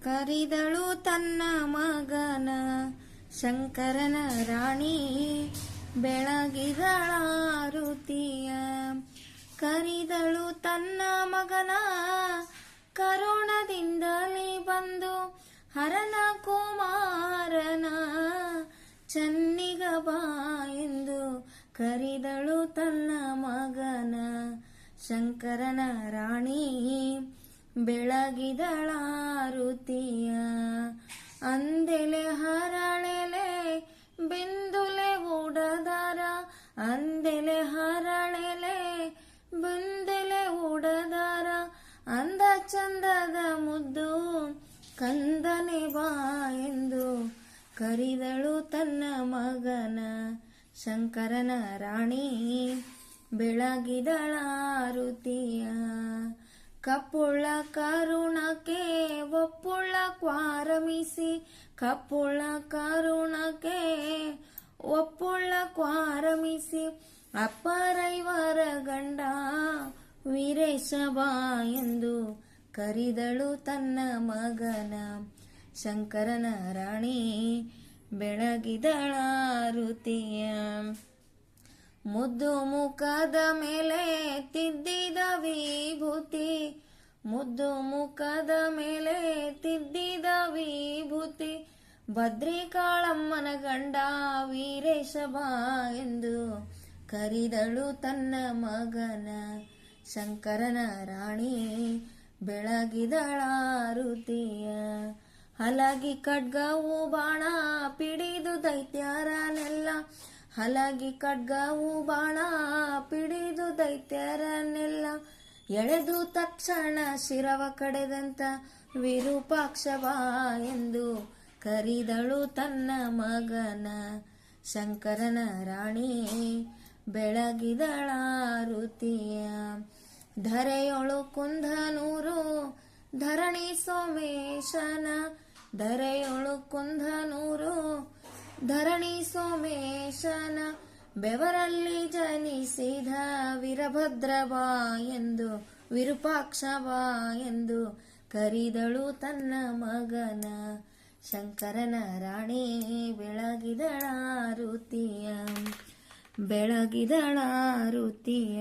ಕರಿದಳು ತನ್ನ ಮಗನ ಶಂಕರನ ರಾಣಿ ಬೆಳಗಿದಳಾರುತಿಯ. ಕರಿದಳು ತನ್ನ ಮಗನ ಕರುಣದಿಂದಲೇ ಬಂದು ಹರನ ಕುಮಾರನ ಚನ್ನಿಗ ಬಾ ಎಂದು ಕರಿದಳು ತನ್ನ ಮಗನ ಶಂಕರನ ರಾಣಿ ಬೆಳಗಿದಳಾರುತಿಯ. ಅಂದೆಲೆ ಹರಳೆಲೆ ಬಿಂದುಲೆ ಉಡದಾರ, ಅಂದೆಲೆ ಹರಳೆಲೆ ಬಿಂದುಲೆ ಉಡದಾರ, ಅಂದ ಚಂದದ ಮುದ್ದು ಕಂದನೆ ಬಾ ಎಂದು ಕರಿದಳು ತನ್ನ ಮಗನ ಶಂಕರನ ರಾಣಿ ಬೆಳಗಿದಳಾರುತಿಯ. ಕಪ್ಪುಳ್ಳ ಕರುಣಕ್ಕೆ ಒಪ್ಪುಳ್ಳ ಕ್ವಾರಮಿಸಿ, ಕಪ್ಪುಳ್ಳ ಕರುಣಕ್ಕೆ ಒಪ್ಪುಳ್ಳ ಕ್ವಾರಮಿಸಿ, ಅಪ್ಪರೈವರ ಗಂಡ ವೀರೇಶ ಬಾ ಎಂದು ಕರಿದಳು ತನ್ನ ಮಗನ ಶಂಕರನ ರಾಣಿ ಬೆಳಗಿದಳಾರುತಿಯ. ಮುದ್ದು ಮುಖದ ಮೇಲೆ ತಿದ್ದಿದ ವಿಭೂತಿ, ಮುದ್ದು ಮುಖದ ಮೇಲೆ ತಿದ್ದಿದ ವಿಭೂತಿ, ಭದ್ರಿಕಾಳಮ್ಮನ ಗಂಡ ವೀರೇಶ ಬಾ ಎಂದು ಕರಿದಳು ತನ್ನ ಮಗನ ಶಂಕರನ ರಾಣಿ ಬೆಳಗಿದಳಾರುತಿಯ. ಹಲಗಿ ಖಡ್ಗವು ಬಾಣ ಪಿಡಿದು ದೈತ್ಯರನೆಲ್ಲ, ಹಲಗಿ ಖಡ್ಗವು ಬಾಣ ಪಿಡಿದು ದೈತ್ಯರನ್ನೆಲ್ಲ ಎಳೆದು ತಕ್ಷಣ ಶಿರವ ಕಡೆದಂತ ವಿರೂಪಾಕ್ಷ ಬಾ ಎಂದು ಕರಿದಳು ತನ್ನ ಮಗನ ಶಂಕರನ ರಾಣಿ ಬೆಳಗಿದಳಾರುತಿಯ. ಧರೆಯೊಳು ಕುಂದನೂರು ಧರಣಿ ಸೋಮೇಶನ, ಧರೆಯೊಳು ಕುಂದನೂರು ಧರಣಿ ಸೋಮೇಶನ, ಬೆವರಲ್ಲಿ ಜನಿಸಿದ ವೀರಭದ್ರ ಬಾ ಎಂದು ವಿರೂಪಾಕ್ಷ ಬಾ ಎಂದು ಕರಿದಳು ತನ್ನ ಮಗನ ಶಂಕರನ ರಾಣಿ ಬೆಳಗಿದಳಾರುತಿಯ ಬೆಳಗಿದಳಾರುತಿಯ.